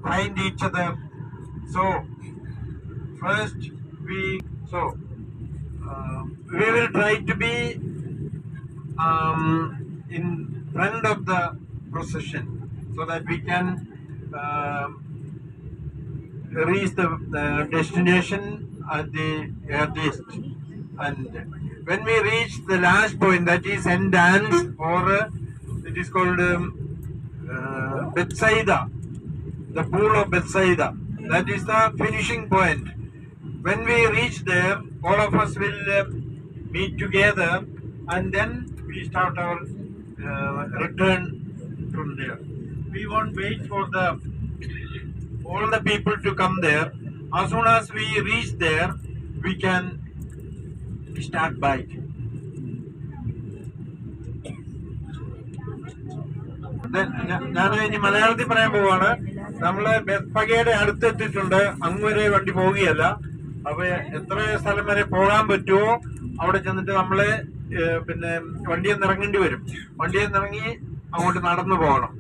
Find each other. So first we will try to be in front of the procession so that we can reach the destination at the earliest. And when we reach the last point, that is end dance, or it is called Bethsaida, the pool of Bethsaida. That is the finishing point. When we reach there, all of us will meet together, and then we start our return from there. We won't wait for all the people to come there. As soon as we reach there, we can start bike. ഞാൻ ഇനി മലയാളത്തിൽ പറയാൻ പോവാണ്. നമ്മള് ബെത്പഗയുടെ അടുത്തെത്തിയിട്ടുണ്ട്. അങ്ങ് വരെ വണ്ടി പോവുകയല്ല. അപ്പൊ എത്ര സ്ഥലം വരെ പോകാൻ പറ്റുമോ അവിടെ ചെന്നിട്ട് നമ്മള് പിന്നെ വണ്ടിയിൽ നിന്ന് ഇറങ്ങേണ്ടി വരും. വണ്ടിയിൽ നിന്ന് ഇറങ്ങി അങ്ങോട്ട് നടന്നു പോകണം.